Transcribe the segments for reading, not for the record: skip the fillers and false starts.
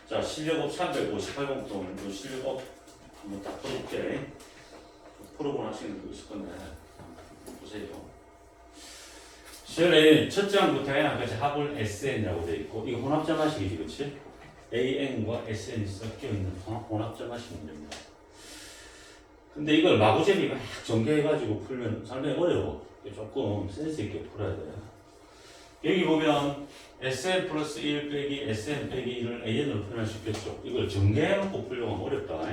자, 실력업 358번 동안 실력업 한번 딱 풀어볼게. 풀어본 학생들도 있을 건데 보세요. 시험에 첫 장부터 N까지 합을 SN이라고 되어 있고 이거 혼합점화식이지, 그렇지? AN과 SN이 섞여 있는 혼합점화식 문제입니다. 근데 이걸 마구재미 막 전개해가지고 풀면 상당히 어려워. 조금 센스 있게 풀어야 돼. 여기 보면 SN 플러스 1 빼기 SN 빼기 1을 AN으로 표현할 수 있겠죠. 이걸 전개해놓고 풀려고 하면 어렵다.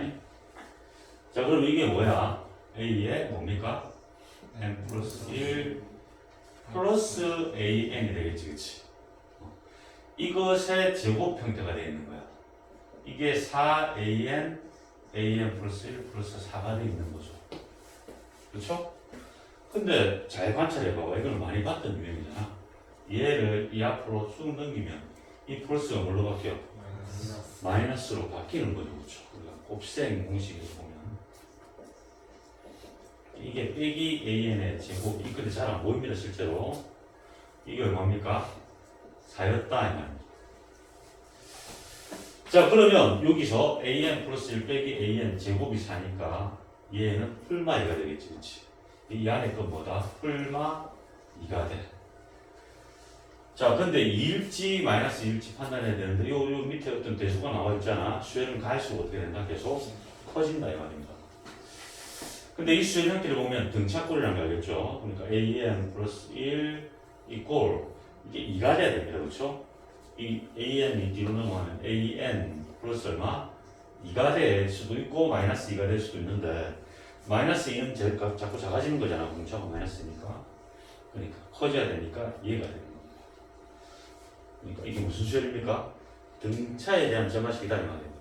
자, 그럼 이게 뭐야? A의 뭡니까? N 플러스 1 플러스 AN이 되겠지, 그치? 이것의 제곱 형태가 되어 있는 거야. 이게 4AN, AN 플러스 1 플러스 4가 되어 있는 거죠. 그렇죠? 근데 잘 관찰해봐봐. 이걸 많이 봤던 유형이잖아. 얘를 이 앞으로 쑥 넘기면 이 플러스가 뭘로 바뀌어? 마이너스로 바뀌는 거죠. 그렇죠? 우리가 곱셈 공식에서 보면 이게 빼기 AN의 제곱, 이 근데 잘 안 보입니다 실제로. 이게 얼마입니까? 4였다 이 말입니다. 자, 그러면 여기서 AN 플러스 1 빼기 AN 제곱이 4니까 얘는 풀마 2가 되겠지, 그렇지? 이 안에 건 뭐다? 풀마 2가 돼. 자, 근데 2일지 마이너스 2일지 판단해야 되는데 요 밑에 어떤 대수가 나와 있잖아. 수열은 갈수록 어떻게 된다? 계속 커진다 이 말입니다. 근데 이 수열 형태를 보면 등차꼴이라는 거 알겠죠? 그러니까 AN 플러스 1 이꼴 이게 2가 돼야 됩니다. 그렇죠? 이 AN이 뒤로 넘어가면 AN 플러스 얼마? 2가 될 수도 있고 마이너스 2가 될 수도 있는데 마이너스 2는 자꾸 작아지는 거잖아. 등차가 마이너스니까. 그러니까 커져야 되니까 얘가 되는 겁니다. 그러니까 이게 무슨 수열입니까? 등차에 대한 점화식이다 이 말입니다.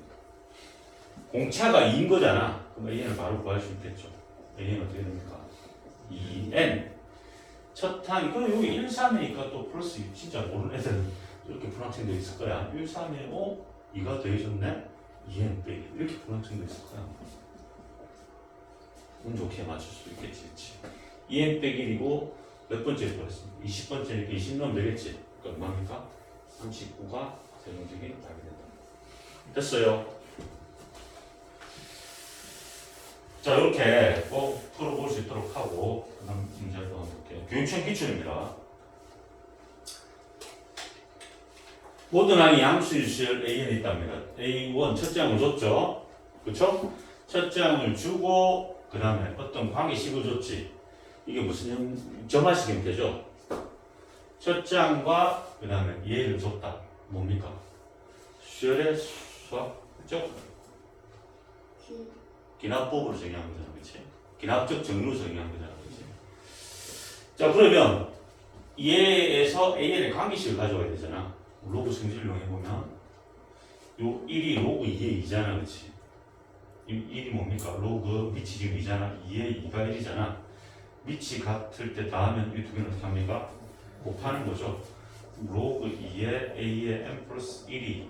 공차가 2인 거잖아. 그럼 AN을 바로 구할 수 있겠죠. AN은 어떻게 됩니까? 2N 첫 항이 그럼 여기 1, 3이니까 또 플러스 진짜 모르는 애들은 이렇게 푸는 학생도 있을 거야. 1, 3에 2가 더해졌네? 2N 빼기 이렇게 푸는 학생도 있을 거야. 운 좋게 맞출 수 있겠지, 그치? 2N 빼기 1이고 몇 번째를 구했습니까? 20번째니까 20 넣으면 되겠지? 그러니까 얼마입니까? 39가 세종적인 답이 된다. 됐어요. 자, 이렇게 꼭 풀어볼 수 있도록 하고 그 다음 문제를 또 한번 볼게요. 교육청 기출입니다. 모든 항이 양수일 수열 AN이 있답니다. A1 첫째 항을 줬죠. 그쵸? 첫째 항을 주고 그 다음에 어떤 관계식을 줬지. 이게 무슨 점화식 형태죠. 첫째 항과 그 다음에 얘를 줬다. 뭡니까? 수열의 수학, 그죠? 기납법으로 정의한 거잖아, 그렇지? 기납적 정리로 정의한 거잖아, 그렇지? 자, 그러면 얘에서 AN의 관계식을 가져와야 되잖아. 로그 성질을 이용해보면 요 1이 로그 2의 2잖아, 그렇지? 이 1이 뭡니까? 로그 밑이 지금 2잖아. 2의 2가 1이잖아. 밑이 같을 때 다하면 이 두 개는 어떻게 합니까? 곱하는 거죠. 로그 2의 A의 n 플러스 1이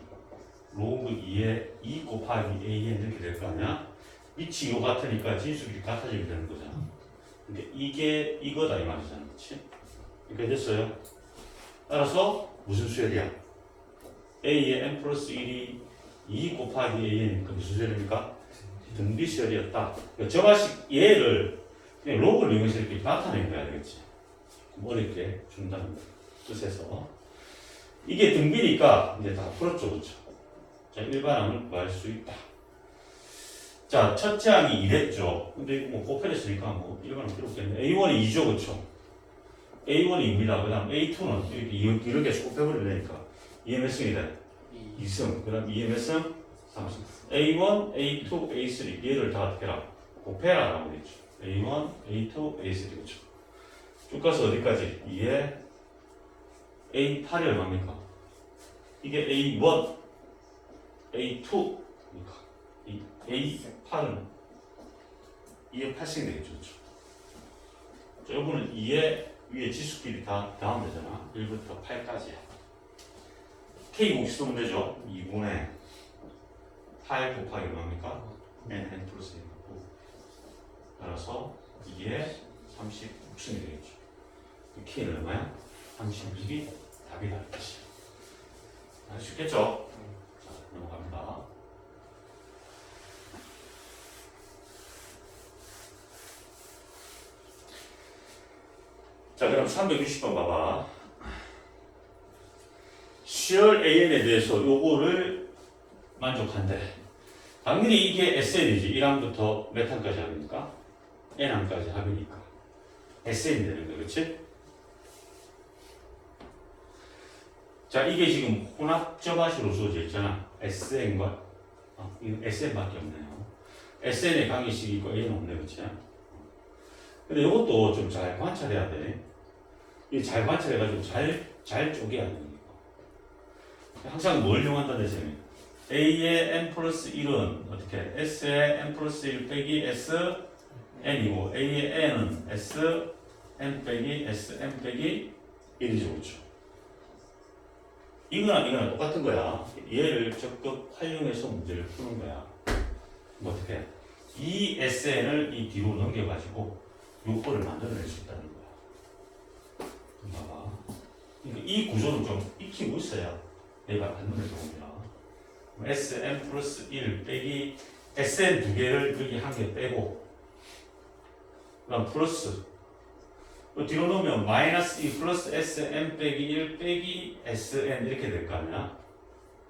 로그 2의 2 곱하기 AN 이렇게 될 거 아니야? 밑이 요 같으니까 진수끼리 같아지게 되는 거잖아. 근데 이게 이거다 이 말이잖아, 그렇지? 그러니까 됐어요. 따라서 무슨 수열이야? A의 n 플러스 1이 2 곱하기 AN이니까 무슨 수열입니까? 등비수열이었다. 그러니까 점화식 얘를 그냥 로그를 이용해서 이렇게 나타내야 되겠지. 어렵게 준다는 뜻에서 이게 등비니까 이제 다 풀었죠, 그렇죠? 자, 일반항을 구할 수 있다. 자, 첫째 항이 2랬죠. 근데 뭐 곱해냈으니까 뭐 일반항 필요 없겠네. A1이 2죠, 그렇죠? A1이 2입니다. 그 다음 A2는 이렇게 곱해버리려니까 EMS이 돼. 2승. 그 다음 EMS는 3승. A1, A2, A3 얘를 다 어떻게 해라? 곱해라 라고 되죠. A1, A2, A3 그렇죠? 쭉 가서 어디까지? 2에 A8이 얼마입니까? 이게 A1, A2입니까? 이 A8은 2에 8씩 되겠죠, 그렇죠? 자, 이거는 2에 위에 지수끼리 다 더하면 되잖아. 1부터 8까지야. K 공식 쓰면 되죠? 2분의 8 곱하기 얼마입니까? N 플러스 1 갖고 따라서 2에 36승이 되겠죠. K는 얼마야? 36이 답이다. 알 수 있겠죠? 자, 넘어갑니다. 자, 그럼 360번 봐봐. 시열 AN에 대해서 요거를 만족한대. 당연히 이게 SN이지. 1항부터 몇 항까지 합니까? N항까지 합이니까. SN이 되는 거야, 그렇지? 자, 이게 지금 혼합점화식으로 주어져 있잖아. SN과, 이거 SN밖에 없네요. SN의 관계식이 있고 A는 없네, 그렇지? 근데 이것도 좀 잘 관찰해야 돼. 이 잘 관찰해가지고 잘 쪼개야 돼. 항상 뭘 이용한다는 뜻이에요? A의 n 플러스 1은 어떻게? S의 n 플러스 1 빼기 Sn이고 A의 n은 Sn 빼기 Sn 빼기 1이죠, 그렇죠? 이거나 똑같은 거야. 얘를 적극 활용해서 문제를 푸는 거야. 뭐 어떻게? 이 Sn을 이 뒤로 넘겨가지고 요거를 만들어낼 수 있다는 거야. 봐봐. 그러니까 이 구조는 좀 익히고 있어야 얘가 한눈에 들어옵니다. Sn 플러스 1 빼기 Sn 두 개를 여기 한 개 빼고 그다음 플러스 뒤로 놓으면 마이너스 2 플러스 Sn 빼기 1 빼기 Sn 이렇게 될 거 아니야?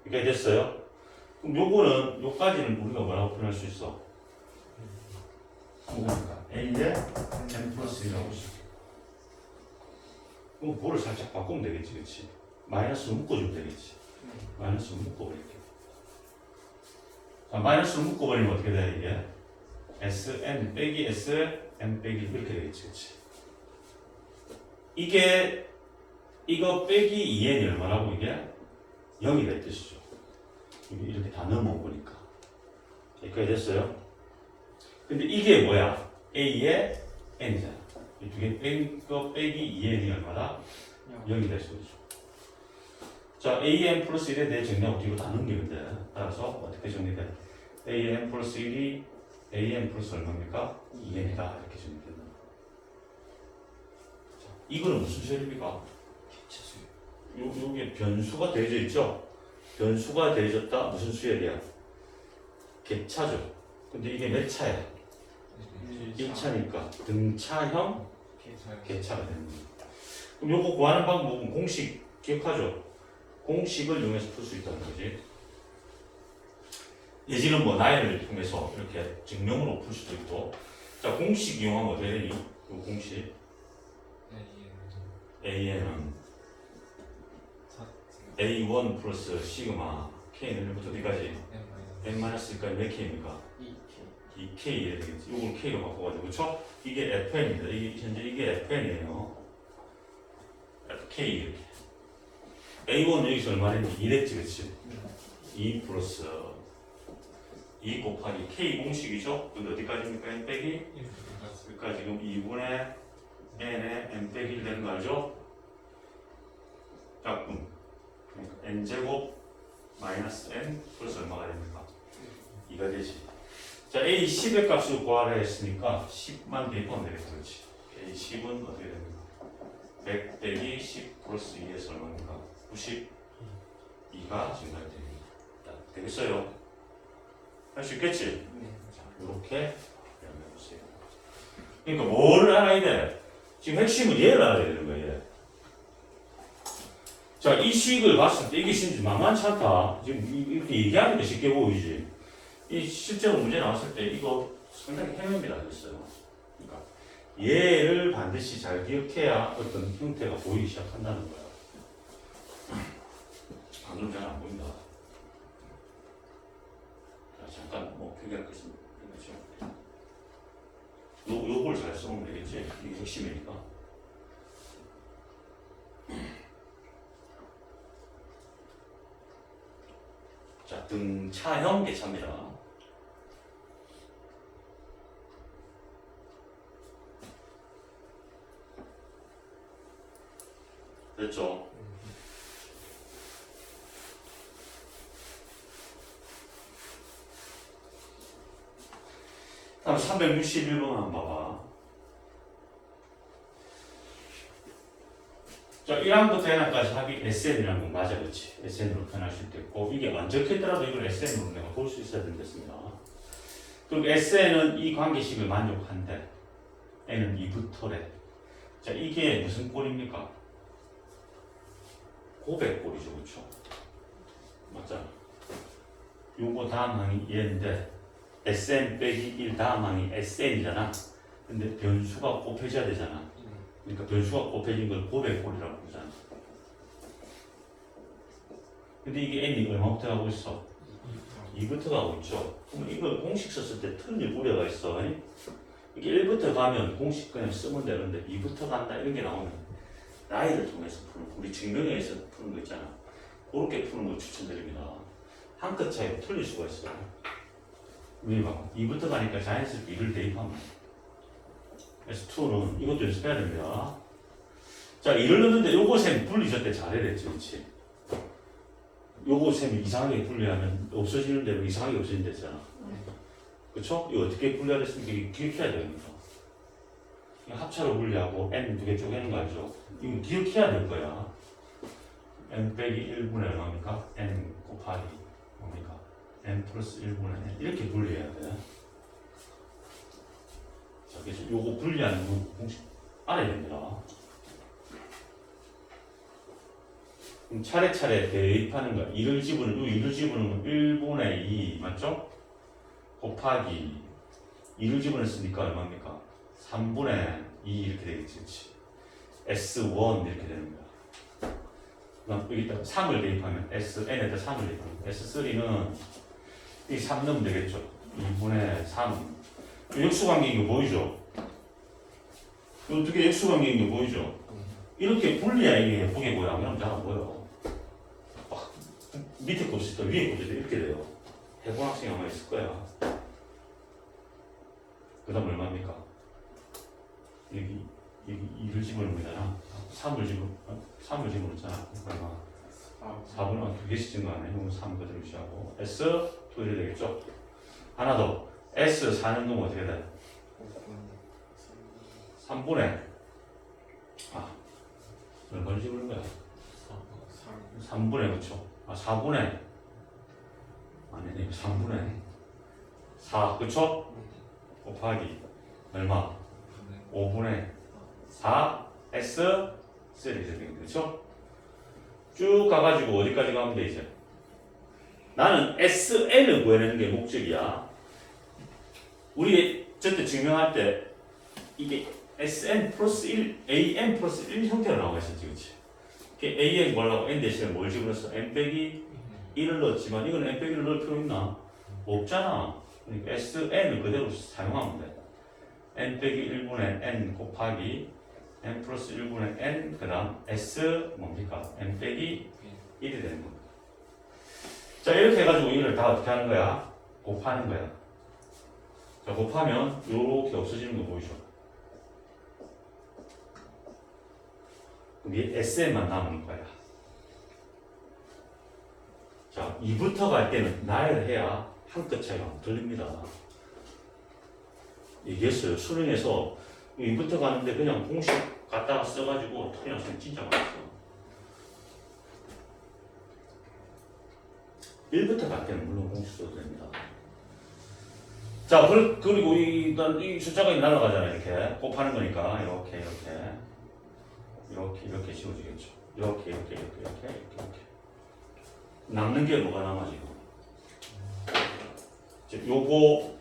이렇게 됐어요? 그럼 요거는 요까지는 우리가 뭐라고 표현할 수 있어? 뭐니까 A의 n 플러스 1이라고 있어. 그럼 그거를 살짝 바꾸면 되겠지, 그렇지? 마이너스로 묶어주면 되겠지. 마이너스로 묶어버릴게. 자, 마이너스로 묶어버리면 어떻게 돼, 이게? Sn 빼기 Sn 빼기 이렇게 되겠지, 그치? 이거 빼기 2n이 얼마라고, 이게? 0이 될 뜻이죠. 이렇게 다 넘어보니까. 여기까지 됐어요? 근데 이게 뭐야? A의 n이잖아. 이 두 개 뺀 거 빼기 2n이 얼마다? 0이 될 수 있죠. 자, AN 플러스 1에 대해 정리하고 뒤로 다 넘기면 돼. 따라서 어떻게 정리돼? AN 플러스 1이 AN 플러스 얼마입니까? 2n이다. 이렇게 정리된다. 자, 이거는 무슨 수열입니까? 요게 변수가 되어져 있죠? 변수가 되어졌다. 무슨 수열이야? 객차죠. 근데 이게 몇 차야? 1차니까 등차형 객차가 되는 거예요. 그럼 요거 구하는 방법은 공식 기억하죠? 공식을 이용해서 풀 수 있다는 거지. 예시는 뭐 나열을 통해서 이렇게 증명으로 풀 수도 있고. 자, 공식 이용하면 어떻게 되니? 그 공식 AN은 A1 플러스 시그마 K는 1부터 어디까지? N-1까지 몇 K입니까? 2K 이래 되겠지. 이걸 K로 바꿔가지고, 그쵸? 이게 FN입니다. 현재 이게 FN이에요. FK 이렇게. A1 여기서 얼마랬니? 2 됐지, 그치? 2 플러스 2 곱하기 K 공식이죠? 근데 어디까지입니까? N 빼기? 그러니까 지금 2분의 N에 N 빼기 1 되는 거 알죠? 약분. 그러니까 N제곱 마이너스 N 플러스 얼마가 됩니까? 2가 되지. 자, A 10의 값을 구하라 했으니까 10만 대입하면 되겠다, 그렇지? A 10은 어떻게 됩니까? 100 빼기 10 플러스 2에서 얼마입니까? 92가 증가됩니다. 되겠어요? 할 수 있겠지? 자, 이렇게 해보세요. 그러니까 뭐를 알아야 돼? 지금 핵심은 얘를 알아야 되는 거예요. 자, 이 식을 봤을 때 이게 진짜 만만치 않다. 지금 이렇게 얘기하니까 쉽게 보이지. 이 실제로 문제 나왔을 때 이거 상당히 헤매입니다. 그랬어요. 그러니까 얘를 반드시 잘 기억해야 어떤 형태가 보이기 시작한다는 거야. 방금 잘 안 보인다. 자, 잠깐 뭐 표기하겠습니다. 요걸 잘 써보면 되겠지. 이게 핵심이니까. 자, 등차형 개차입니다. 됐죠? 다음 361번 한번 봐봐. 자, 1항부터 n항까지 합이 SN이라는 건 맞아, 그렇지? SN으로 표현할 수도 있고, 이게 안 적혀있더라도 이걸 SN으로 내가 볼 수 있어야 된댔습니다. 그리고 SN은 이 관계식을 만족한대. n은 2부터래. 자, 이게 무슨 꼴입니까? 고백꼴이죠, 그쵸? 맞잖아. 요거 다음 항이 얘인데 Sn 빼기 1 다음 항이 Sn이잖아. 근데 변수가 곱해져야 되잖아. 그러니까 변수가 곱해진 걸 고백꼴이라고 부르잖아. 근데 이게 n이 얼마부터 가고 있어? 2부터 가고 있죠. 그럼 이걸 공식 썼을 때 틀릴 우려가 있어. 이게 1부터 가면 공식 그냥 쓰면 되는데 2부터 간다 이런 게 나오면 나이를 통해서 푸는 우리 증명에서 푸는 거 있잖아. 그렇게 푸는 거 추천드립니다. 한 끗 차이로 틀릴 수가 있어요. 우리 봐. 2부터 가니까 자연스럽게 1을 대입하면 그래서 2는 이것도 연습해야 됩니다. 자, 2를 넣는데 요거 셈 분리할 때 잘해야 됐지, 그렇지? 요거 셈이 이상하게 분리하면 없어지는 대로 이상하게 없어진댔잖아. 그쵸? 이거 어떻게 분리해야 됐습니까? 이게 기억해야 됩니다. 합차로 분리하고 n 두 개 쪼개는 거 알죠? 이거 기억해야 될 거야. n 빼기 1분의 얼마입니까? n 곱하기 뭡니까? n 플러스 1분의 n 이렇게 분리해야 돼. 자, 그래서 요거 분리하는 거 공식 알아야 됩니다. 그럼 차례차례 대입하는 거야. 2를 집어넣으면 1분의 2 맞죠? 곱하기 2를 집어넣었으니까 얼마입니까? 3분의 2 이렇게 되겠지, 그렇지? S1 이렇게 되는 거야. 그럼 여기다가 3을 대입하면 SN에다 3을 대입하면 S3는 이 3 넣으면 되겠죠? 2분의 3 역수관계인 거 보이죠? 이 두 개 역수관계인 거 보이죠? 이렇게 분리해야 이게 예쁘게 보여. 안 그러면 잘 안 보여. 밑에 것도 있다, 위에 것도 있다, 이렇게 돼요. 해본 학생이 아마 있을 거야. 그 다음 얼마입니까? 여기 2를 집어넣는 거잖아. 3을 집어넣잖아. 얼마? 4분의 두 개씩 증가하네. 이건 3 그대로 유지하고. S 2 이래 되겠죠? 하나 더. S 4는 놈 어떻게 돼? 3분의 얼마를 집어넣는 거야? 3분의 그쵸? 4분의 아니네 3분의 4 그쵸? 곱하기 얼마? 5분의 4 S 3 되겠네 그쵸? 쭉 가가지고 어디까지 가면 돼 이제? 나는 SN을 구해내는 게 목적이야. 우리 저때 증명할 때 이게 SN 플러스 1, AN 플러스 1 형태로 나와 있었지, 그치? AN 구하려고 N 대신에 뭘 집어넣었어? N 빼기 1을 넣었지만 이건 N 빼기 1을 넣을 필요 있나? 없잖아. 그러니까 SN을 그대로 사용하면 돼. N 빼기 1분의 N 곱하기 N 플러스 1분의 N 그 다음 S 뭡니까? N 빼기 1이 되는 겁니다. 자, 이렇게 해가지고 이걸 다 어떻게 하는 거야? 곱하는 거야. 자, 곱하면 요렇게 없어지는 거 보이죠? 그럼 이 SN만 남은 거야. 자, 2부터 갈 때는 나열해야 한 끗 차이가 안 들립니다. 얘기했어요. 수능에서 2부터 가는데 그냥 공식 갖다가 써가지고 틀린 학생 진짜 많았어. 1부터 갈 때는 물론 공식 써도 됩니다. 자, 그리고 이 숫자가 날아가잖아요. 이렇게 곱하는 거니까 이렇게 지워지겠죠. 이렇게 남는 게 뭐가 남아 지금? 요거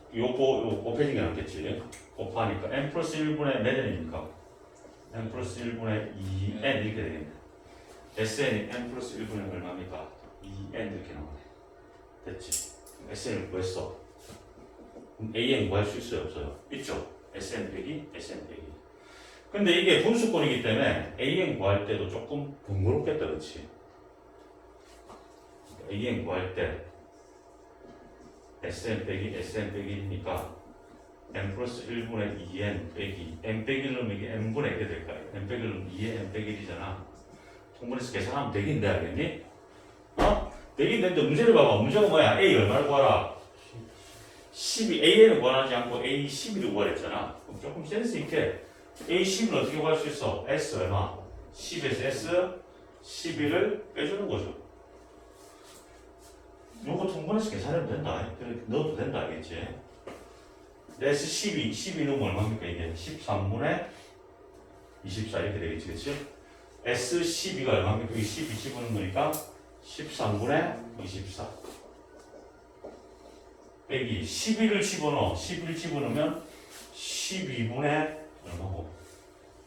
곱해진 게 남겠지. 곱하니까 n 플러스 1분의 몇 n입니까? n 플러스 1분의 2n 이렇게 되겠네. SN이 n 플러스 1분의 얼마입니까? 2n 이렇게 나오네. 됐지? SN을 구했어. 그럼 AN 구할 수 있어요? 없어요? 있죠? SN 빼기 SN 빼기. 근데 이게 분수권이기 때문에 AN 구할 때도 조금 번거롭겠다, 그렇지? AN 구할 때 SN 빼기 SN 빼기 1이니까 n 플러스 1분의 2n 빼기 n 빼기 1은 이게 n분의 1이 될까요? n 빼기 1은 2의 n 빼기 1이잖아. 통분해서 계산하면 되긴 돼야겠니? 되긴 되는데 문제를 봐봐. 문제가 뭐야? A 얼마를 구하라? 12, AN을 구하지 않고 A 12를 구하랬잖아. 그럼 조금 센스 있게 A 12는 어떻게 구할 수 있어? S 얼마? 10에서 S 12를 빼주는 거죠. 요거 통분해서 계산해도 된다. 넣어도 된다, 알겠지? S 12, 12는 얼마입니까? 이게 13분의 24 이렇게 되겠지, 그치? S12가 얼마입니까? 여기 12 집어넣는 거니까 13분의 24 빼기 11을 집어넣어. 11 집어넣으면 12분의 얼마고?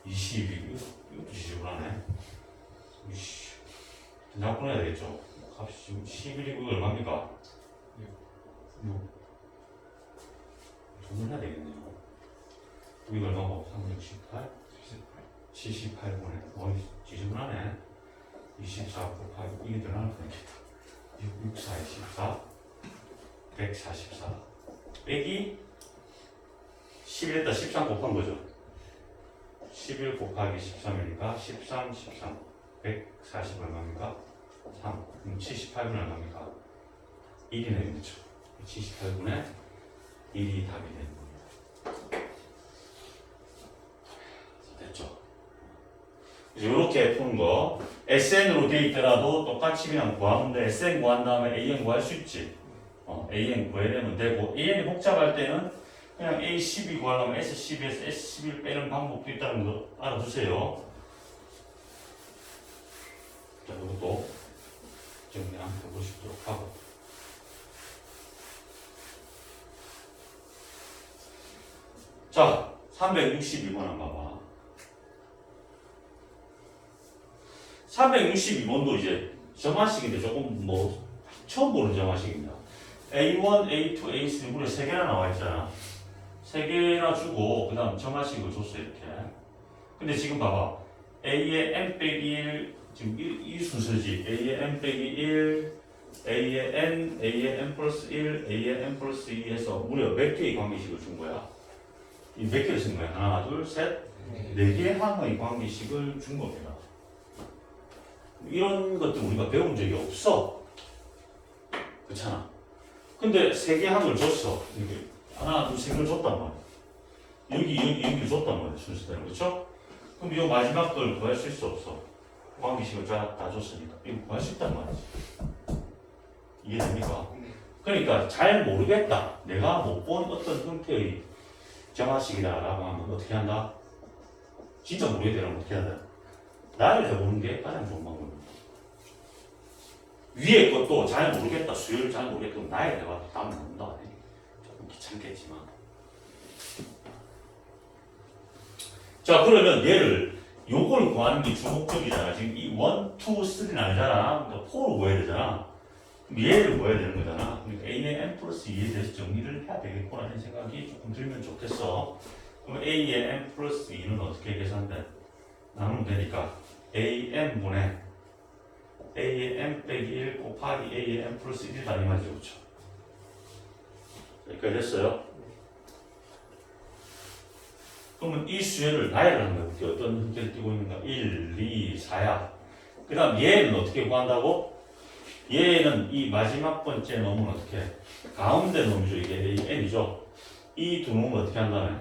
22. 이것도 지저분하네. 이씨. 그냥 끊어야 되겠죠? 값이 지금 11이고 얼마입니까? 6. 돈을 해야 되겠네요. 이거 얼마고? 368? 78분의. 지저분하네. 24 곱하기 이게 더 나을 뻔했겠다. 6, 4, 24 144 빼기 11에다 13 곱한 거죠. 11 곱하기 13이니까 13, 13 140 얼마입니까? 3 그럼 78분의 얼마입니까? 1이네. 그렇죠. 78분의 1이 답이 되는 겁니다. 됐죠? 이렇게 푸는 거 SN으로 돼 있더라도 똑같이 그냥 구하는데 SN 구한 다음에 AN 구할 수 있지. AN 구해내면 되고 AN이 복잡할 때는 그냥 A12 구하려면 S12에서 S11 빼는 방법도 있다는 거 알아두세요. 자, 이것도 정리 한번 해보시도록 하고. 자, 362번 한번 봐봐. 362번도 이제 점화식인데 조금 뭐 처음 보는 점화식입니다. A1, A2, A3 무려 3개나 나와 있잖아. 3개나 주고 그 다음 점화식을 줬어 이렇게. 근데 지금 봐봐. A의 n 빼기 1 지금 이 순서지. A의 n 빼기 1 A의 n, A의 n 플러스 1, A의 n 플러스 2 해서 무려 몇 개의 관계식을 준 거야? 이 몇 개를 쓴 거야? 하나, 둘, 셋, 4개의 항의 관계식을 준 겁니다. 이런 것들 우리가 배운 적이 없어. 그렇잖아. 근데 3개 항을 줬어. 이렇게 하나, 둘, 3개를 줬단 말이야. 여기를 줬단 말이야. 순서대로. 그렇죠? 그럼 이 마지막 걸 구할 수 있어 없어? 관계식을 다 줬으니까 이거 구할 수 있단 말이지. 이해됩니까? 그러니까 잘 모르겠다. 내가 못 본 어떤 형태의 정화식이다라고 하면 어떻게 한다? 진짜 모르겠다면 어떻게 해야 돼? 나를 해보는 게 가장 좋은 방법입니다. 위에 것도 잘 모르겠다, 수요를 잘 모르겠다, 나에 해봐도 답은 나온다. 조금 귀찮겠지만. 자, 그러면 얘를, 요걸 구하는 게 주목적이잖아. 지금 이 1, 2, 3는 아니잖아. 그러니까 4를 구해야 되잖아. 그럼 얘를 구해야 되는 거잖아. 그러니까 A의 n 플러스 2에 대해서 정리를 해야 되겠구나라는 생각이 조금 들면 좋겠어. 그럼 A의 n 플러스 2는 어떻게 계산돼? 나누면 되니까 AN분의 A의 n 빼기 1 곱하기 A의 n 플러스 1이다 이 말이죠. 그렇죠? 여기까지 됐어요? 그러면 이 수열을 나열하는 거예요. 어떤 형태를 띄고 있는가? 1, 2, 4야. 그 다음 얘는 어떻게 구한다고? 얘는 이 마지막 번째 놈은 어떻게 해? 가운데 놈이죠. 이게 n이죠. 이 두 놈은 어떻게 한 다음에?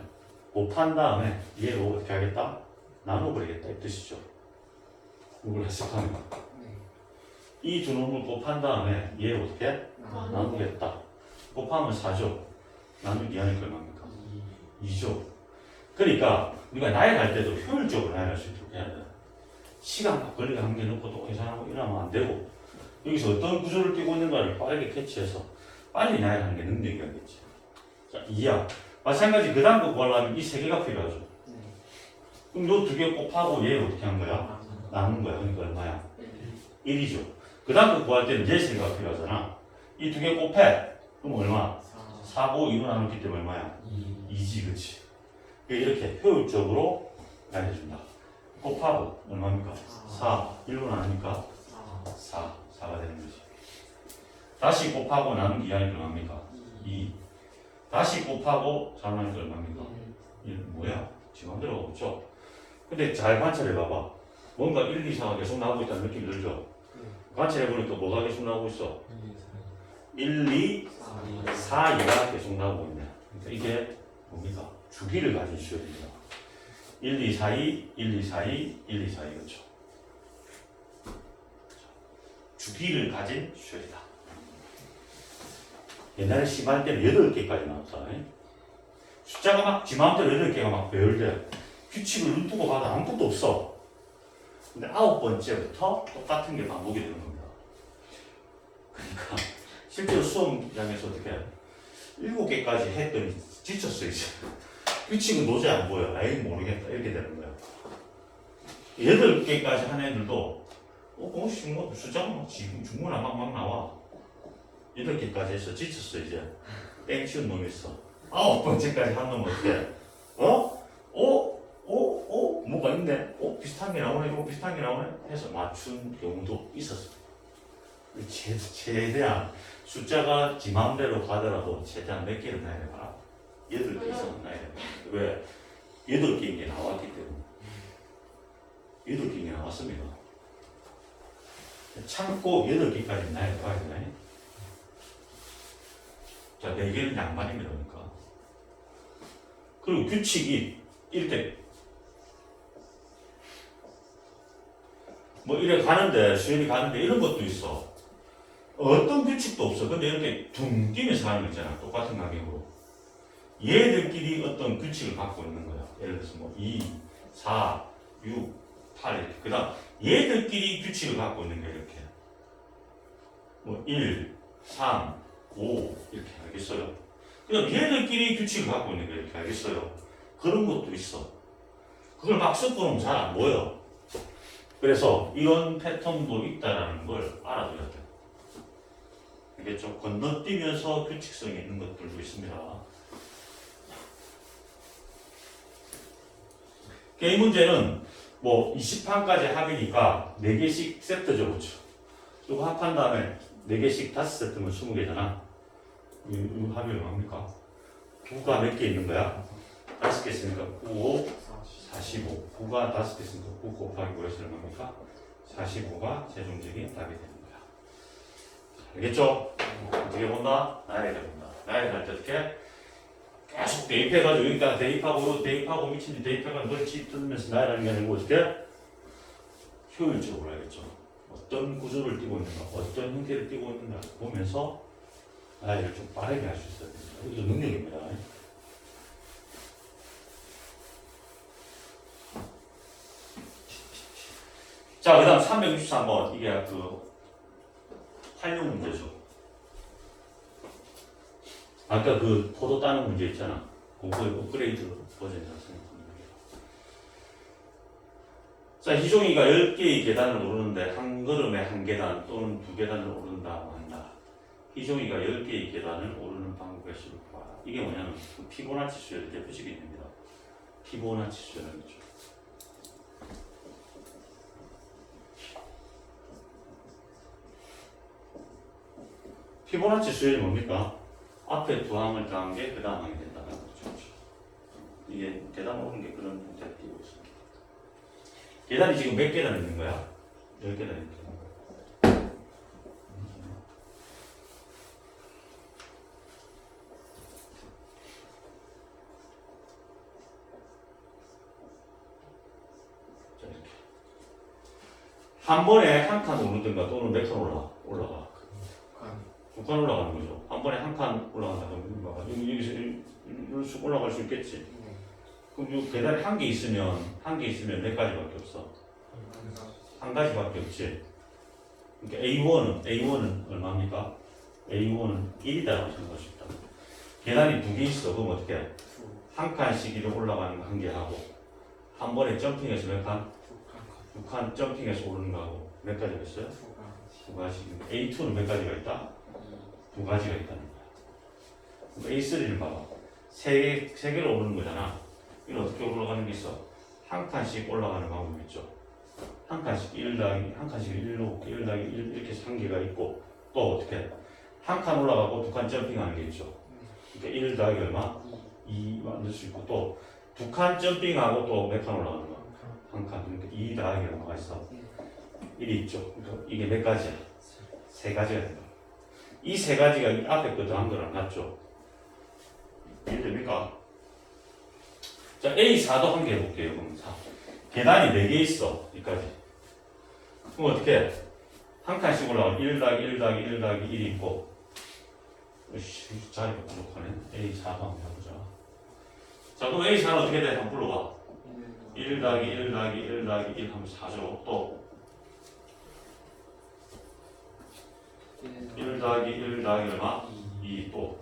곱한 다음에 얘로 어떻게 하겠다? 나눠버리겠다 이 뜻이죠. 이걸 해석하는 거. 이 두 놈을 곱한 다음에 얘 어떻게 해? 나누겠다. 곱하면 4죠. 나누기 하니까 얼마입니까? 2죠. 그러니까 우리가 나열할 때도 효율적으로 나열할 수 있도록 해야 돼. 시간 걸리게 한 개 넣고 또 계산하고 이러면 안 되고 여기서 어떤 구조를 띄고 있는가를 빠르게 캐치해서 빨리 나열하는 게 능력이겠지. 자, 2야. 마찬가지 그 다음 거 구하려면 이 3개가 필요하죠. 그럼 요 2개 곱하고 얘를 어떻게 한 거야? 나눈 거야. 그러니까 얼마야? 1이죠. 그 다음 거 구할 때는 얘 3개가 필요하잖아. 이 2개 곱해. 그럼 얼마? 4고 2로 나눴기 때문에 얼마야? 2지, 그치? 이렇게 효율적으로 나눠준다. 곱하고 얼마입니까? 4. 1로 나누니까 4가 되는 거지. 다시 곱하고 나누기 하니까 얼마입니까? 2. 다시 곱하고 4 나누니까 얼마입니까? 1. 뭐야? 지금 만들어 없죠? 근데 잘 관찰해 봐봐. 뭔가 1, 2, 4가 계속 나오고 있다는 느낌이 들죠? 관찰해 보니까 뭐가 계속 나오고 있어? 1, 2, 4, 2가 계속 나오고 있네. 그러니까 이게 뭡니까? 주기를 가진 수열입니다. 1, 2, 4, 2, 1, 2, 4, 2, 1, 2, 4, 2 그렇죠? 주기를 가진 수열이다. 옛날에 심할 때는 8개까지 나왔다. 숫자가 막 지 마음대로 8개가 막 배열돼. 규칙을 눈 뜨고 봐도 아무것도 없어. 근데 9번째부터 똑같은 게 반복이 되는 겁니다. 그러니까 실제로 수험장에서 어떻게 7개까지 했더니 지쳤어 이제. 규칙은 도저히 안 보여. 아예 모르겠다 이렇게 되는 거야. 8개까지 한 애들도 공식 뭐 숫자가 지금 중문화 막 나와. 8개까지 해서 지쳤어 이제. 땡 치운 놈이 있어. 9번째까지 한 놈은 어떻게? 뭐가 있네? 비슷한 게 나오네? 이거 비슷한 게 나오네? 해서 맞춘 경우도 있었어. 최대한 숫자가 지 맘대로 가더라도 최대한 몇 개를 나야 되나? 8개 이상은 나야 되나? 왜? 8개인 게 나왔기 때문에. 8개인 게 나왔습니다. 참고 8개까지 나야 봐야 되나요? 자, 4개는 양반입니다. 그러니까. 그리고 규칙이 이렇게 뭐 이래 가는데 수연이 가는데 이런 것도 있어. 어떤 규칙도 없어. 근데 이렇게 둥 뛰면서 하는 거 있잖아. 똑같은 가격으로. 얘들끼리 어떤 규칙을 갖고 있는 거야. 예를 들어서 뭐 2, 4, 6, 8 이렇게. 그 다음 얘들끼리 규칙을 갖고 있는 거야. 이렇게. 뭐 1, 3, 5 이렇게 알겠어요. 그냥 얘들끼리 규칙을 갖고 있는 거야. 이렇게 알겠어요. 그런 것도 있어. 그걸 막 섞어놓으면 잘 안 보여. 그래서 이런 패턴도 있다는 걸 알아둬야 돼. 이게 좀 건너뛰면서 규칙성이 있는 것들도 있습니다. 게임 문제는 뭐 20판까지 합이니까 4개씩 세트 적었죠. 이거 합한 다음에 4개씩 5세트면 20개잖아. 이 합이 얼마입니까? 9가 몇 개 있는 거야? 5개 있으니까 9, 5, 45. 9가 5개 있으니까 9 곱하기 5에서 얼마입니까? 45가 최종적인 답이 되는 거야. 알겠죠? 어떻게 본다? 나열해 본다. 나열할 때 어떻게? 계속 대입해가지고 여기다 대입하고 미친 듯 대입해가지고 멀치 뜯으면서 나열하는 게 아니고 어떻게? 효율적으로 알겠죠? 어떤 구조를 띄고 있는가, 어떤 형태를 띄고 있는가 보면서 나열을 좀 빠르게 할 수 있어야 됩니다. 이것도 능력입니다. 자, 그 다음 363번. 이게 그 활용 문제죠. 아까 그 포도 따는 문제 있잖아. 그거의 업그레이드 버전이라고 생각합니다. 자, 희종이가 10개의 계단을 오르는데 한 걸음에 한 계단 또는 2계단을 오른다고 한다. 희종이가 10개의 계단을 오르는 방법의 수를 구하라. 이게 뭐냐면 그 피보나치 수열의 대표적인 예입니다. 피보나치 수열이라는 거죠. 피보나치 수열이 뭡니까? 앞에 두 항을 더한 게 그 다음 항이 된다는 거죠. 이게 계단 오른 게 그런 형태를 띄고 있습니다. 계단이 지금 몇 계단 있는 거야? 10계단 있는 거야. 자, 이렇게. 한 번에 한 칸 오르든가 또는 몇 칸 올라가. 두 칸 올라가는 거죠. 한 번에 한 칸 올라간다 그러면 여기서 이렇게 쑥 올라갈 수 있겠지. 그럼 이 계단에 한 개 있으면 몇 가지밖에 없어? 한 가지밖에 없지. 그러니까 A1은 얼마입니까? A1은 1이다라고 생각할 수 있다. 계단이 2개 있어. 그럼 어떻게 해? 한 칸씩 이렇게 올라가는 거 한 개 하고 한 번에 점핑해서 몇 칸? 2칸 점핑해서 오르는 거 하고 몇 가지가 있어요? 2가지. A2는 몇 가지가 있다? 2가지가 있다는 거야. A3를 봐봐. 3개로 오르는 거잖아. 이건 어떻게 올라가는 게 있어? 한 칸씩 올라가는 방법이 있죠. 한 칸씩 1 더하기, 한 칸씩 1로 1 더하기 1 이렇게 해서 한 개가 있고 또 어떻게? 한 칸 올라가고 2칸 점핑하는 게 있죠. 그러니까 1 더하기 얼마? 2 만들 수 있고 또 2칸 점핑하고 또 몇 칸 올라가는 거야? 한 칸. 그러니까 2 더하기 얼마가 있어? 1이 있죠. 그러니까 이게 몇 가지야? 3가지가 된다. 이 3가지가 이 앞에 거 더한 거랑 같죠? 이해됩니까? 자, A4도 한 개 해볼게요. 그럼 4. 계단이 4개 있어. 여기까지. 그럼 어떻게 해? 한 칸씩 올라가면 1 더하기 1 더하기 1 더하기 1이 있고 자리가 부족하네. A4도 한번 해보자. 자, 그럼 A4는 어떻게 돼? 한번 불러봐. 1 더하기 1 더하기 1 더하기 1 하면 4죠. 또 1 더하기 1 더하기 얼마? 2 또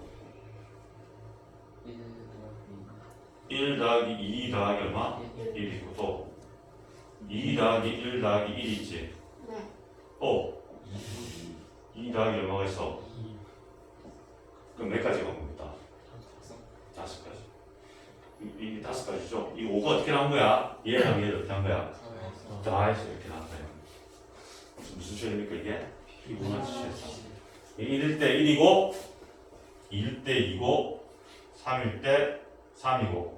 1 더하기 2 더하기 얼마? 1이고 또 2 더하기 1 더하기 1 있지? 네. 또 2 더하기 얼마가 있어? 그럼 몇 가지가 옵니다? 5가지. 이 5가지죠? 이 5가 어떻게 나온 거야? 얘랑 얘를 어떻게 한 거야? 더해서 이렇게 나온 거야. 무슨 소리입니까 이게? 피보나치에서 1일 때 1이고 2일 때 2고 3일 때 3이고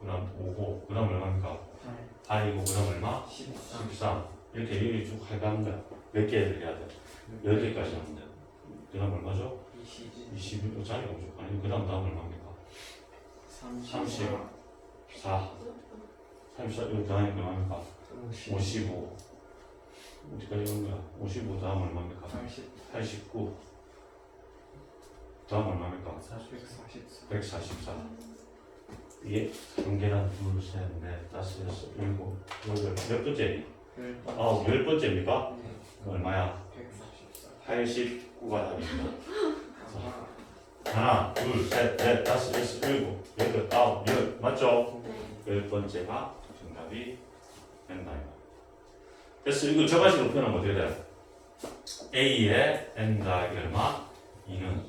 그 다음 5고 그 다음 얼마입니까? 8이고 그 다음 얼마? 13 이렇게 이렇게 쭉 해가는 거야. 몇 개를 해야 돼? 10개까지 하면 돼. 그 다음 얼마죠? 20 자리가 부족하네. 그 다음 얼마입니까? 34 34 이거 더하니까 얼마입니까? 55 어디까지 온 거야? 55 다음 얼마입니까? 89 다음 얼마입니까? 144 이게 3계란 둘, 셋, 넷, 다섯, 여섯, 일곱, 여덟 몇 번째니? 10번째입니까? 얼마야? 89가 답입니다. 하나, 둘, 셋, 넷, 다섯, 여섯, 일곱, 여덟, 아홉, 열 맞죠? 네. 10번째가 정답이 된다. 그래서 이거 저가식으로 표현하면 어떻게 돼? A의 n 더하기 얼마? 2는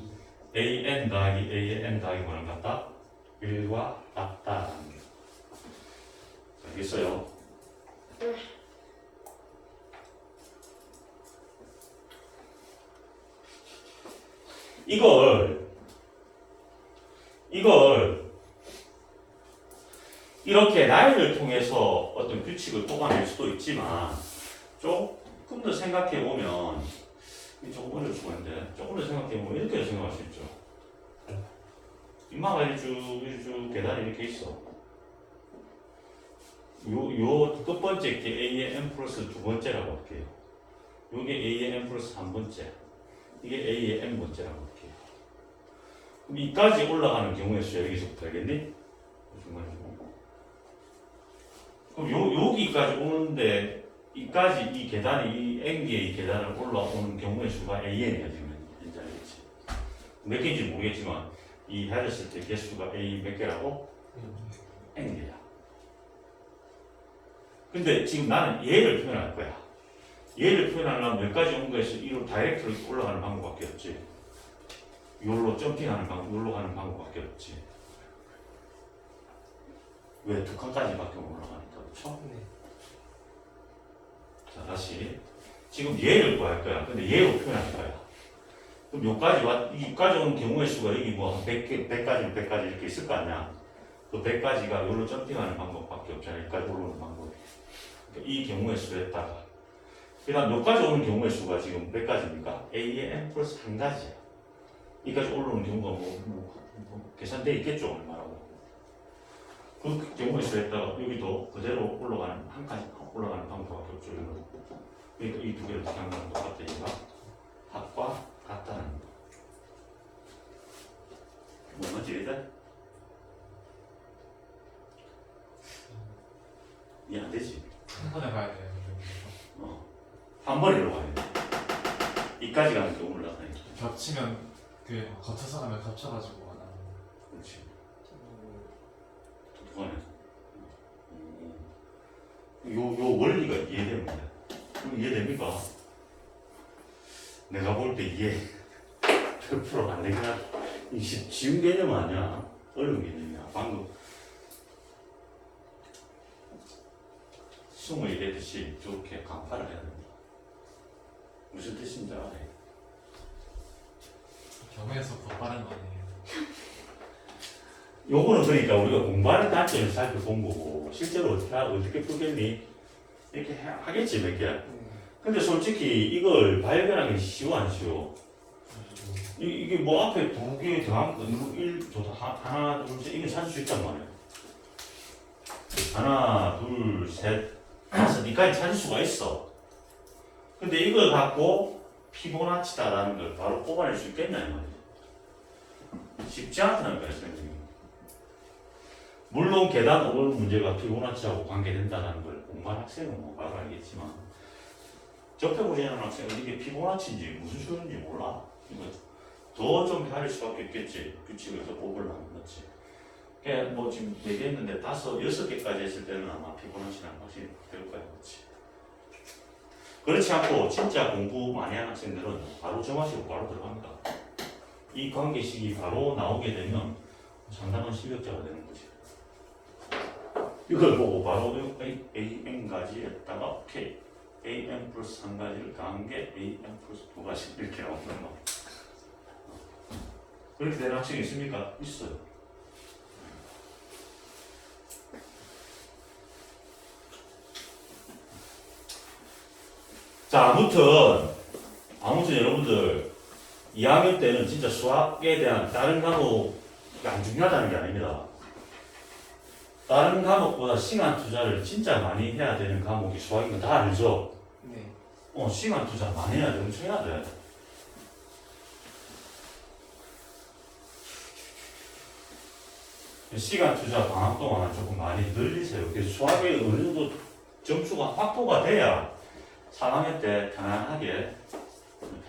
AN 더하기 A의 n 더하기 뭐랑 같다? 1과 같다. 알겠어요? 네. 이걸 이렇게 라인을 통해서 어떤 규칙을 뽑아낼 수도 있지만 조금 더 생각해 보면 조금 어려울 수가 있는데 조금 더 생각해 보면 이렇게 생각할 수 있죠. 인마가 일주 계단이 이렇게 있어. 요 끝번째 게 A의 n 플러스 두 번째라고 할게요. 요게 A의 n 플러스 3번째. 이게 A의 n 번째라고 할게요. 그럼 이까지 올라가는 경우의 수야 여기서부터 알겠니? 그럼 여기까지 오는데 이까지 이 계단이 이 n개의 계단을 올라오는 경우의 수가 AN이야 지금 현재 알겠지? 몇 개인지 모르겠지만 이 해렸을 때 개수가 A 몇 개라고? n개야. 근데 지금 나는 얘를 표현할 거야. 얘를 표현하려면 몇 가지 온 거에서 이로 다이렉트로 올라가는 방법밖에 없지. 요로 점핑하는 방법, 요로 가는 방법밖에 없지. 왜? 두 칸까지밖에 못 올라가니까, 그렇죠? 네. 자, 다시 지금 얘를 구할 거야. 근데 얘로 표현할 거야. 그럼 여기까지 오는 경우의 수가 여기 뭐 100가지 이렇게 있을 거 아니야. 그 100가지가 요로 점핑하는 방법밖에 없잖아. 여기까지 올라오는 방법이. 그러니까 이 경우의 수에다가 그 다음 여기까지 오는 경우의 수가 지금 몇 가지입니까? A의 n 플러스 한 가지야. 여기까지 올라오는 경우가 뭐 계산되어 있겠죠, 얼마라고. 그 경우의 수에다가 여기도 그대로 올라가는 한 가지 올라가는 방법밖에 없죠. 그러니까 이 두 개를 기억하는 건 똑같다. 얘가 합과 같다는 거. 뭐 맞지, 얘들? 이해 안 되지? 한 번에 가야 돼요. 한 번에 올라가야 돼. 이까지 가는 게 올라가니까. 겹치면 그 거쳐서 가면 겹쳐가지고 나는. 그렇지. 똑똑하네. 요 원리가 이해됩니다. 그럼 이해됩니까? 내가 볼 때 이해 100% 안 되긴 하다. 이 쉬운 개념 아니야. 어려운 개념이야. 방금 승우 얘기했듯이 저렇게 강파를 해야 됩니다. 무슨 뜻인지 알아요? 경우에서 더 빠른 거 아니에요? 요거는 그러니까 우리가 공부하는 단점을 살펴본 거고 실제로 어떻게 풀겠니? 이렇게 하겠지 몇 개. 근데 솔직히 이걸 발견하기 쉬워 안 쉬워? 이게 뭐 앞에 두 개 더한 거, 하나, 둘, 셋, 이게 찾을 수 있단 말이야. 하나, 둘, 셋, 다섯, 이까지 찾을 수가 있어. 근데 이걸 갖고 피보나치다라는 걸 바로 뽑아낼 수 있겠냐, 이 말이야. 쉽지 않다는 거야, 선생님. 물론 계단 오르는 문제가 피보나치하고 관계된다는 걸 공부한 학생은 뭐 바로 알겠지만 접해 보지 않은 학생은 이게 피보나치인지 무슨 소리인지 몰라. 더 좀 헤아릴 수밖에 없겠지. 규칙을 더 뽑으려면 그렇지. 그냥 뭐 지금 얘기했는데 5, 6개까지 했을 때는 아마 피보나치는 확실히 될 거야. 그렇지. 그렇지 않고 진짜 공부 많이 하는 학생들은 바로 정하시고 바로 들어갑니다. 이 관계식이 바로 나오게 되면 상당한 실력자가 되는 거지. 이걸 보고 바로 AN까지 했다가 K AN 플러스 1가지를 더한 게 AN 플러스 2가지 이렇게 나오는 거. 그렇게 되는 학생이 있습니까? 있어요. 자, 아무튼 여러분들 2학년 때는 진짜 수학에 대한 다른 과목이 안 중요하다는 게 아닙니다. 다른 과목보다 시간 투자를 진짜 많이 해야 되는 과목이 수학인 거 다 알죠? 네. 시간 투자 많이 해야 돼. 엄청 해야 돼. 시간 투자 방학 동안 조금 많이 늘리세요. 그래서 수학에 어느 정도 점수가 확보가 돼야 3학년 때 편안하게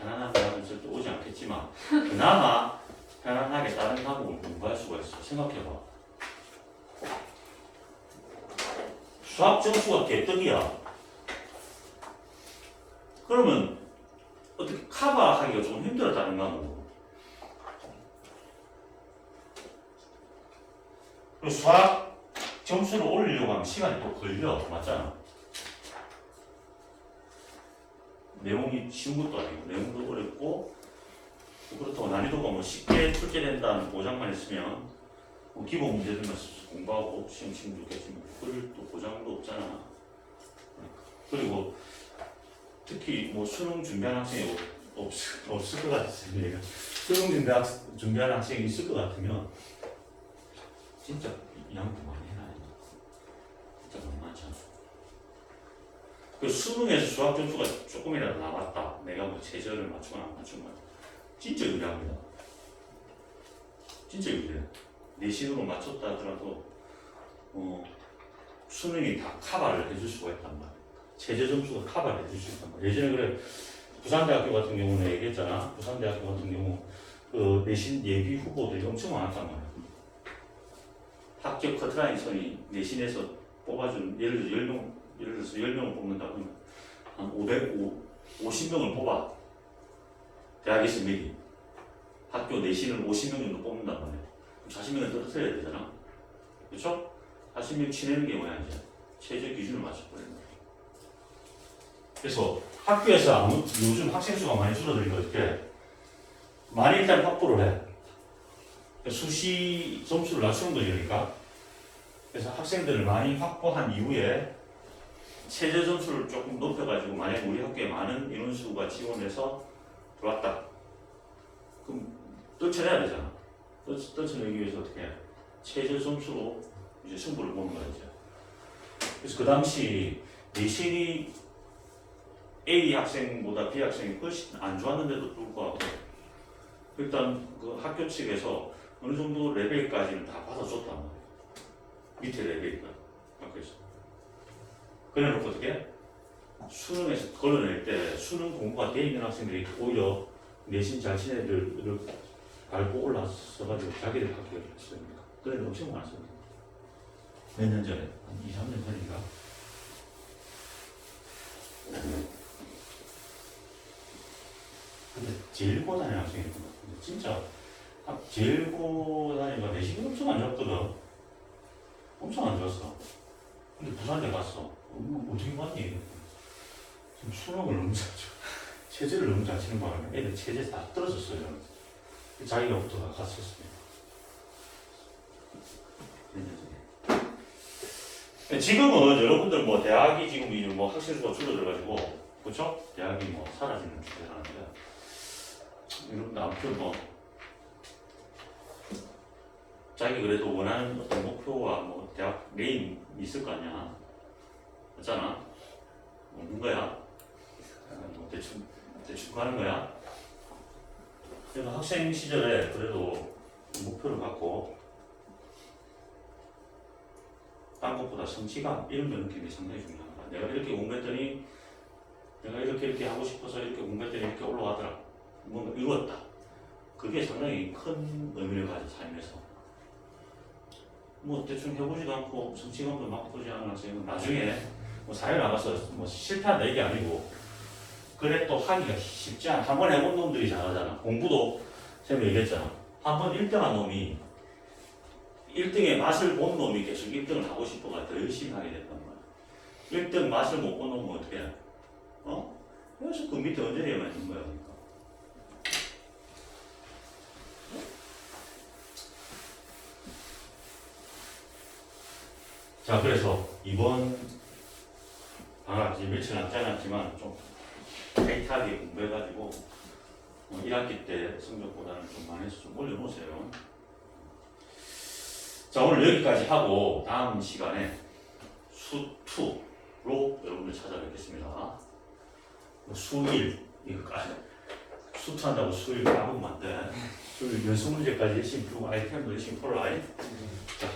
하면 절대 오지 않겠지만 그나마 편안하게 다른 과목을 공부할 수가 있어. 생각해봐. 수학 점수가 개떡이야. 그러면 어떻게 커버하기가 좀 힘들어 다른 과목. 그리고 수학 점수를 올리려고 하면 시간이 또 걸려. 맞잖아. 내용이 쉬운 것도 아니고 내용도 어렵고 그렇다고 난이도가 뭐 쉽게 출제된다는 보장만 있으면 뭐 기본 문제들만 공부하고 시험 치면 좋겠지만 그럴 또 보장도 없잖아. 그리고 특히 뭐 수능 준비하는 학생이 없을 것 같습니다. 수능 준비하는 학생이 있을 것 같으면 진짜 양도 많이 해놔야 돼. 진짜 만만치 않아. 그 수능에서 수학 점수가 조금이라도 나왔다. 내가 뭐 최저를 맞추거나 안 맞추거나 진짜 유리합니다. 진짜 유리해. 내신으로 맞췄다 하더라도 수능이 다 커버를 해줄 수가 있단 말이야. 최저 점수가 커버를 해줄 수 있단 말이야. 예전에 그래 부산대학교 같은 경우는 얘기했잖아. 부산대학교 같은 경우 그 내신 예비 후보들이 엄청 많았단 말이야. 합격 커트라인 선이 내신에서 뽑아준 예를 들어서 10명을 뽑는다 그러면 한 50명을 뽑아. 대학에서 미리 학교 내신을 50명 정도 뽑는단 말이야. 40명을 떨어뜨려야 되잖아. 그렇죠? 40명 치내는 게 뭐야 이제 최저 기준을 맞춰버리는 거야. 그래서 학교에서 요즘 학생 수가 많이 줄어들니까 어떻게 많이 일단 확보를 해. 수시 점수를 낮추는 거지 그러니까. 그래서 학생들을 많이 확보한 이후에 최저 점수를 조금 높여가지고 만약 우리 학교에 많은 인원수가 지원해서 들어왔다. 그럼 떨쳐내야 되잖아. 떨쳐내기 위해서 어떻게 해? 최저 점수로 이제 승부를 보는 거야 이제. 그래서 그 당시 내신이 A 학생보다 B 학생이 훨씬 안 좋았는데도 불구하고 일단 그 학교 측에서 어느 정도 레벨까지는 다 받아줬단 말이야. 밑에 레벨까지 학교에서. 그래놓고 어떻게? 수능에서 걸러낼 때 수능 공부가 돼 있는 학생들이 오히려 내신 잘 치는 애들을 밟고 올라서가지고 자기들 학교를 했습니다. 그런 애들 엄청 많았습니다. 몇 년 전에? 한 2, 3년 전인가? 근데 제일 고다니는 학생이었던 것 같은데 진짜 제일 고다니가 내신이 엄청 안 좋았거든. 엄청 안 좋았어. 근데 부산대 갔어. 어떻게 봤니? 지금 수능을 너무 잘 쳐. 체제를 너무 잘 치는 바람에 애들 체제 다 떨어졌어요. 자기가 붙어가 갔었습니다. 지금은 여러분들 뭐 대학이 지금 이제 뭐 학생 수가 줄어들어가지고 그렇죠? 대학이 뭐 사라지는 추세라는데 여러분들 아무튼 뭐 자기 그래도 원하는 어떤 목표와 뭐 대학 메인이 있을 거 아니야. 맞잖아. 없는 거야. 뭐 대충 가는 거야. 그래서 학생 시절에 그래도 목표를 갖고 딴 것보다 성취감 이런 걸 느끼는 게 상당히 중요한 거야. 내가 이렇게 공부했더니 내가 이렇게 하고 싶어서 이렇게 공부했더니 이렇게 올라가더라. 뭔가 이루었다. 그게 상당히 큰 의미를 가져 삶에서. 뭐 대충 해보지도 않고 성취감도 맛보지 않은 학생은 나중에 뭐 사회 나가서 뭐 실패한다 이게 아니고 그래 또 하기가 쉽지 않아. 한 번 해본 놈들이 잘하잖아. 공부도 쌤이 얘기했잖아. 한 번 1등한 놈이 1등의 맛을 본 놈이 계속 1등을 하고 싶어가 더 열심히 하게 됐단 말이야. 1등 맛을 못 본 놈은 어떻게 해? 그래서 그 밑에 언저리에만 있는 거야. 그러니까. 자, 그래서 이번 방학 이제 며칠 남지 않았지만 좀 타이트하게 공부해가지고 1학기 때 성적보다는 좀 많이 해서 좀 올려놓으세요. 자, 오늘 여기까지 하고 다음 시간에 수2로 여러분들 찾아뵙겠습니다. 수1 이거까지 수2 한다고 수1 까먹으면 안 돼. 수1 연수 문제까지 열심히 풀고 아이템도 열심히 풀어라. 자,